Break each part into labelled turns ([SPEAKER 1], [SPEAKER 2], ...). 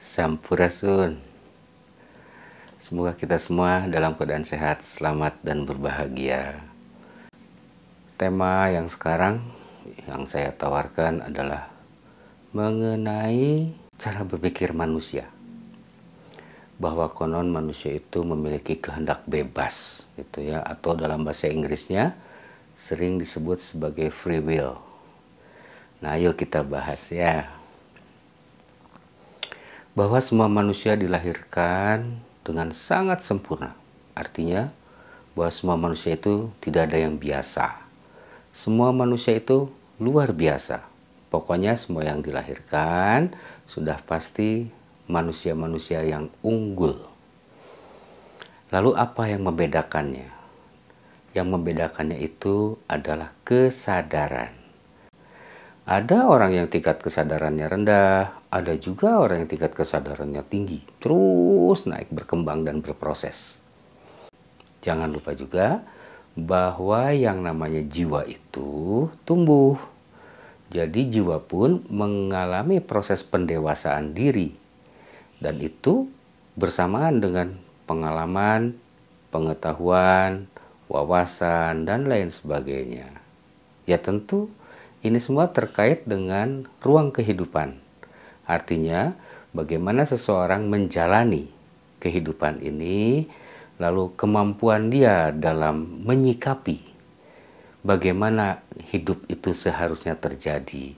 [SPEAKER 1] Sampurasun. Semoga kita semua dalam keadaan sehat, selamat, dan berbahagia. Tema yang sekarang yang saya tawarkan adalah mengenai cara berpikir manusia. Bahwa konon manusia itu memiliki kehendak bebas, gitu ya, atau dalam bahasa Inggrisnya sering disebut sebagai free will. Nah, ayo kita bahas ya. Bahwa semua manusia dilahirkan dengan sangat sempurna. Artinya bahwa semua manusia itu tidak ada yang biasa. Semua manusia itu luar biasa. Pokoknya semua yang dilahirkan sudah pasti manusia-manusia yang unggul. Lalu apa yang membedakannya? Yang membedakannya itu adalah kesadaran. Ada orang yang tingkat kesadarannya rendah, ada juga orang yang tingkat kesadarannya tinggi, terus naik, berkembang, dan berproses. Jangan lupa juga bahwa yang namanya jiwa itu tumbuh. Jadi jiwa pun mengalami proses pendewasaan diri. Dan itu bersamaan dengan pengalaman, pengetahuan, wawasan, dan lain sebagainya. Ya tentu ini semua terkait dengan ruang kehidupan. Artinya, bagaimana seseorang menjalani kehidupan ini, lalu kemampuan dia dalam menyikapi bagaimana hidup itu seharusnya terjadi.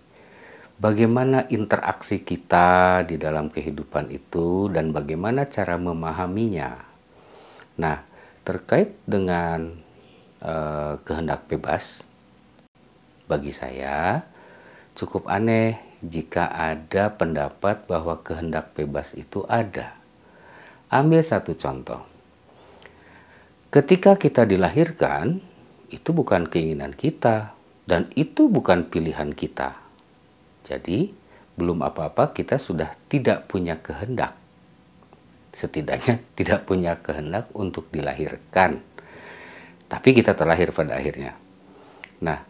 [SPEAKER 1] Bagaimana interaksi kita di dalam kehidupan itu, dan bagaimana cara memahaminya. Nah, terkait dengan kehendak bebas, bagi saya cukup aneh jika ada pendapat bahwa kehendak bebas itu ada. Ambil satu contoh. Ketika kita dilahirkan, itu bukan keinginan kita dan itu bukan pilihan kita. Jadi, belum apa-apa kita sudah tidak punya kehendak. Setidaknya tidak punya kehendak untuk dilahirkan. Tapi kita terlahir pada akhirnya. Nah,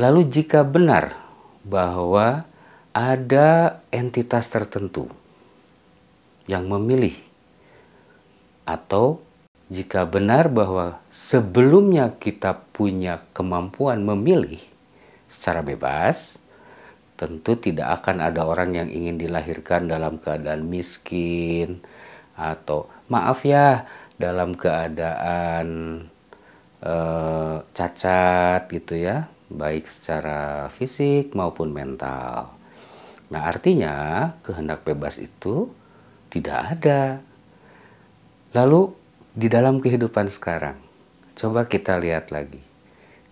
[SPEAKER 1] lalu jika benar bahwa ada entitas tertentu yang memilih, atau jika benar bahwa sebelumnya kita punya kemampuan memilih secara bebas, tentu tidak akan ada orang yang ingin dilahirkan dalam keadaan miskin, atau maaf ya, dalam keadaan cacat gitu ya, baik secara fisik maupun mental. Nah, artinya kehendak bebas itu tidak ada. Lalu di dalam kehidupan sekarang, coba kita lihat lagi.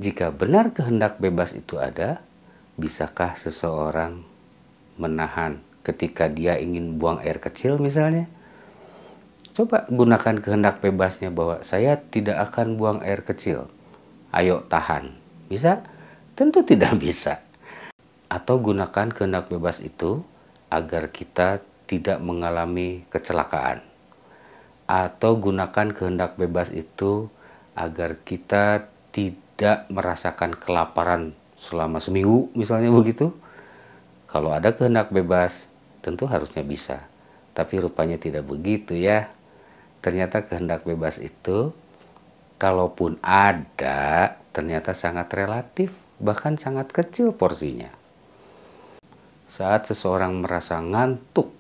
[SPEAKER 1] Jika benar kehendak bebas itu ada, bisakah seseorang menahan ketika dia ingin buang air kecil misalnya? Coba gunakan kehendak bebasnya bahwa saya tidak akan buang air kecil. Ayo tahan. Bisa? Tentu tidak bisa. Atau gunakan kehendak bebas itu agar kita tidak mengalami kecelakaan. Atau gunakan kehendak bebas itu agar kita tidak merasakan kelaparan selama seminggu, misalnya begitu. Kalau ada kehendak bebas, tentu harusnya bisa. Tapi rupanya tidak begitu ya. Ternyata kehendak bebas itu, kalaupun ada, ternyata sangat relatif, bahkan sangat kecil porsinya. Saat seseorang merasa ngantuk,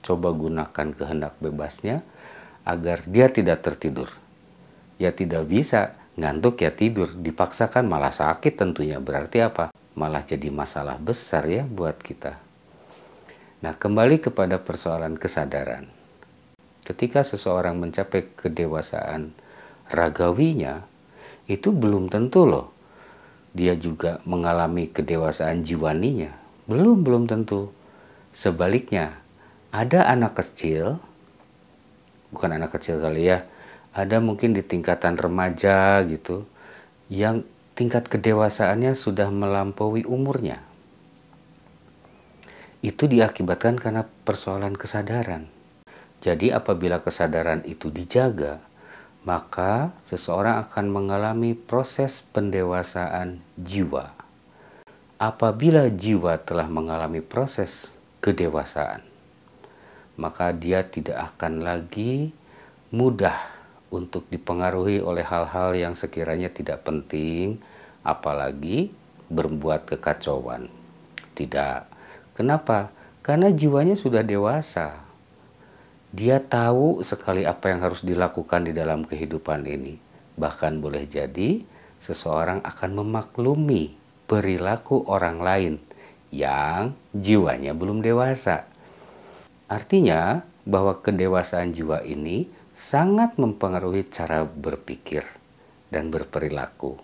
[SPEAKER 1] coba gunakan kehendak bebasnya agar dia tidak tertidur. Ya tidak bisa, ngantuk ya tidur, dipaksakan malah sakit tentunya. Berarti apa? Malah jadi masalah besar ya buat kita. Nah, kembali kepada persoalan kesadaran. Ketika seseorang mencapai kedewasaan ragawinya, itu belum tentu loh dia juga mengalami kedewasaan jiwaninya. Belum tentu. Sebaliknya, ada anak kecil, bukan anak kecil kali ya, ada mungkin di tingkatan remaja gitu, yang tingkat kedewasaannya sudah melampaui umurnya. Itu diakibatkan karena persoalan kesadaran. Jadi apabila kesadaran itu dijaga, maka seseorang akan mengalami proses pendewasaan jiwa. Apabila jiwa telah mengalami proses kedewasaan, maka dia tidak akan lagi mudah untuk dipengaruhi oleh hal-hal yang sekiranya tidak penting, apalagi berbuat kekacauan. Tidak. Kenapa? Karena jiwanya sudah dewasa. Dia tahu sekali apa yang harus dilakukan di dalam kehidupan ini. Bahkan boleh jadi seseorang akan memaklumi perilaku orang lain yang jiwanya belum dewasa. Artinya bahwa kedewasaan jiwa ini sangat mempengaruhi cara berpikir dan berperilaku.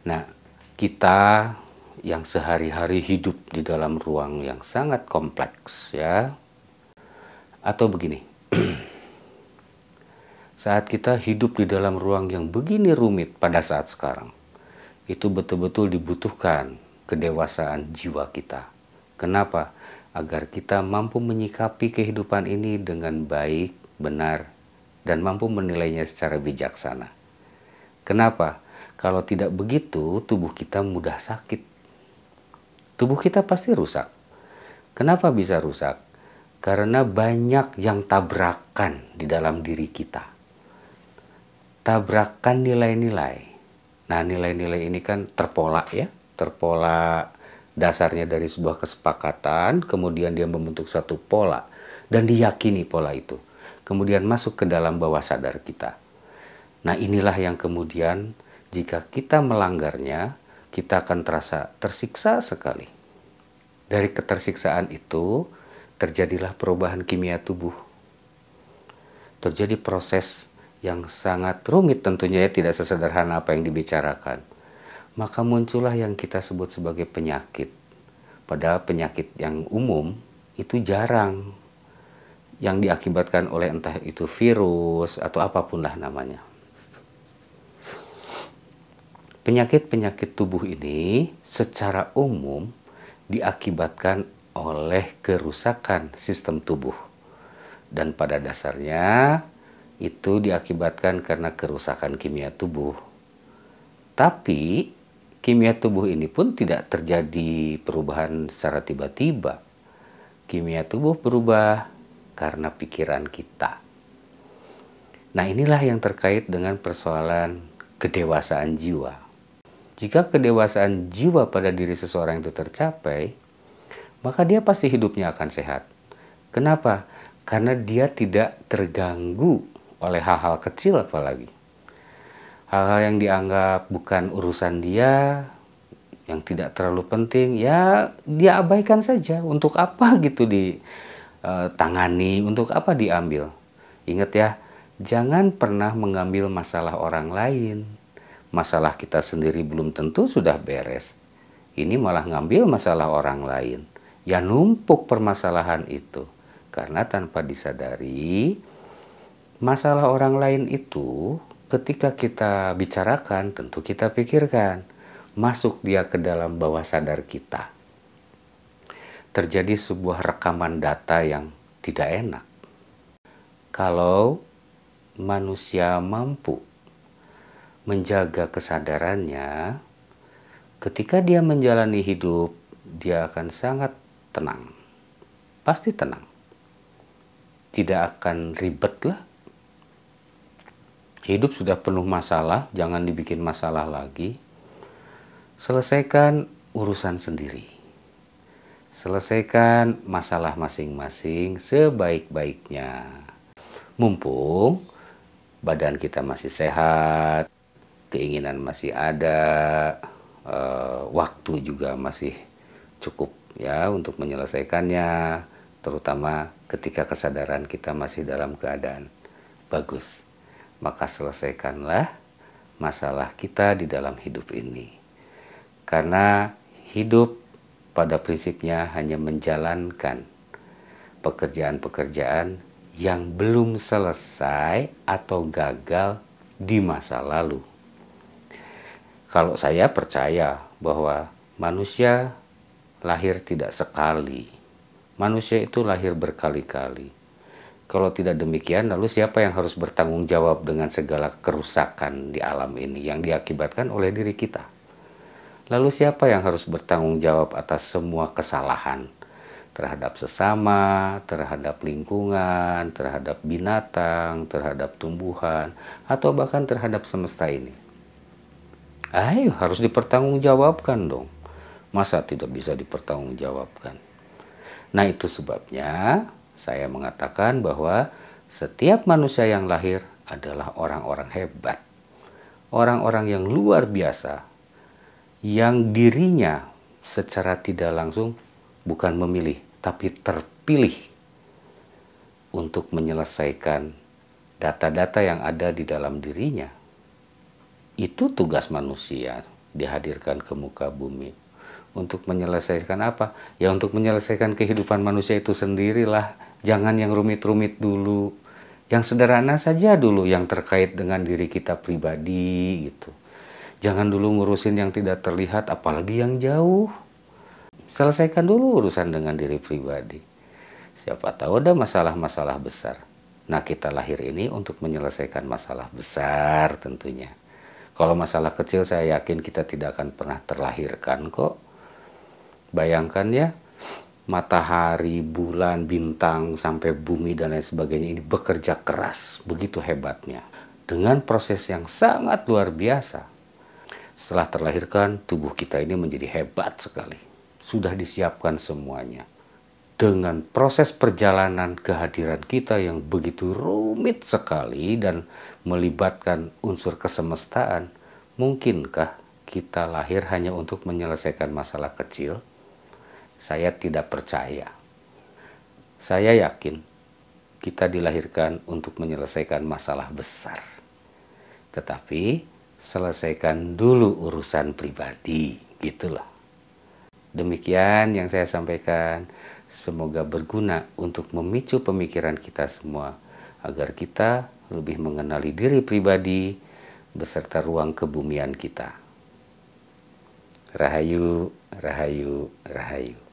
[SPEAKER 1] Nah, kita yang sehari-hari hidup di dalam ruang yang sangat kompleks ya. Atau begini, saat kita hidup di dalam ruang yang begini rumit pada saat sekarang, itu betul-betul dibutuhkan kedewasaan jiwa kita. Kenapa? Agar kita mampu menyikapi kehidupan ini dengan baik, benar, dan mampu menilainya secara bijaksana. Kenapa? Kalau tidak begitu, tubuh kita mudah sakit. Tubuh kita pasti rusak. Kenapa bisa rusak? Karena banyak yang tabrakan di dalam diri kita. Tabrakan nilai-nilai. Nah, nilai-nilai ini kan terpola ya. Terpola dasarnya dari sebuah kesepakatan, kemudian dia membentuk suatu pola. Dan diyakini pola itu. Kemudian masuk ke dalam bawah sadar kita. Nah, inilah yang kemudian jika kita melanggarnya, kita akan terasa tersiksa sekali. Dari ketersiksaan itu, terjadilah perubahan kimia tubuh. Terjadi proses yang sangat rumit tentunya ya, tidak sesederhana apa yang dibicarakan. Maka muncullah yang kita sebut sebagai penyakit. Padahal penyakit yang umum itu jarang. Yang diakibatkan oleh entah itu virus atau apapun lah namanya. Penyakit-penyakit tubuh ini secara umum diakibatkan oleh kerusakan sistem tubuh. Dan pada dasarnya itu diakibatkan karena kerusakan kimia tubuh. Tapi kimia tubuh ini pun tidak terjadi perubahan secara tiba-tiba. Kimia tubuh berubah karena pikiran kita. Nah, inilah yang terkait dengan persoalan kedewasaan jiwa. Jika kedewasaan jiwa pada diri seseorang itu tercapai, maka dia pasti hidupnya akan sehat. Kenapa? Karena dia tidak terganggu oleh hal-hal kecil apalagi. Hal-hal yang dianggap bukan urusan dia, yang tidak terlalu penting, ya dia abaikan saja. Untuk apa gitu ditangani, untuk apa diambil. Ingat ya, jangan pernah mengambil masalah orang lain. Masalah kita sendiri belum tentu sudah beres. Ini malah ngambil masalah orang lain. Ya numpuk permasalahan itu. Karena tanpa disadari, masalah orang lain itu ketika kita bicarakan, tentu kita pikirkan. Masuk dia ke dalam bawah sadar kita. Terjadi sebuah rekaman data yang tidak enak. Kalau manusia mampu menjaga kesadarannya, ketika dia menjalani hidup, dia akan sangat tenang. Pasti tenang. Tidak akan ribet lah. Hidup sudah penuh masalah, jangan dibikin masalah lagi. Selesaikan urusan sendiri. Selesaikan masalah masing-masing sebaik-baiknya. Mumpung badan kita masih sehat, keinginan masih ada, waktu juga masih cukup ya untuk menyelesaikannya, terutama ketika kesadaran kita masih dalam keadaan bagus. Maka selesaikanlah masalah kita di dalam hidup ini. Karena hidup pada prinsipnya hanya menjalankan pekerjaan-pekerjaan yang belum selesai atau gagal di masa lalu. Kalau saya percaya bahwa manusia lahir tidak sekali. Manusia itu lahir berkali-kali. Kalau tidak demikian, lalu siapa yang harus bertanggung jawab dengan segala kerusakan di alam ini yang diakibatkan oleh diri kita? Lalu siapa yang harus bertanggung jawab atas semua kesalahan? terhadap sesama, terhadap lingkungan, terhadap binatang, terhadap tumbuhan, atau bahkan terhadap semesta ini. Ayo, harus dipertanggungjawabkan dong. Masa tidak bisa dipertanggungjawabkan? Nah, itu sebabnya saya mengatakan bahwa setiap manusia yang lahir adalah orang-orang hebat. Orang-orang yang luar biasa, yang dirinya secara tidak langsung bukan memilih, tapi terpilih untuk menyelesaikan data-data yang ada di dalam dirinya. Itu tugas manusia dihadirkan ke muka bumi. Untuk menyelesaikan apa? Ya untuk menyelesaikan kehidupan manusia itu sendirilah. Jangan yang rumit-rumit dulu. Yang sederhana saja dulu yang terkait dengan diri kita pribadi gitu. Jangan dulu ngurusin yang tidak terlihat, apalagi yang jauh. Selesaikan dulu urusan dengan diri pribadi. Siapa tahu ada masalah-masalah besar. Nah, kita lahir ini untuk menyelesaikan masalah besar tentunya. Kalau masalah kecil saya yakin kita tidak akan pernah terlahirkan kok. Bayangkan ya, matahari, bulan, bintang, sampai bumi dan lain sebagainya ini bekerja keras, begitu hebatnya. Dengan proses yang sangat luar biasa. Setelah terlahirkan, tubuh kita ini menjadi hebat sekali. Sudah disiapkan semuanya. Dengan proses perjalanan kehadiran kita yang begitu rumit sekali dan melibatkan unsur kesemestaan, mungkinkah kita lahir hanya untuk menyelesaikan masalah kecil? Saya tidak percaya. Saya yakin kita dilahirkan untuk menyelesaikan masalah besar. Tetapi selesaikan dulu urusan pribadi, gitulah. Demikian yang saya sampaikan. Semoga berguna untuk memicu pemikiran kita semua agar kita lebih mengenali diri pribadi beserta ruang kebumian kita. Rahayu, rahayu, rahayu.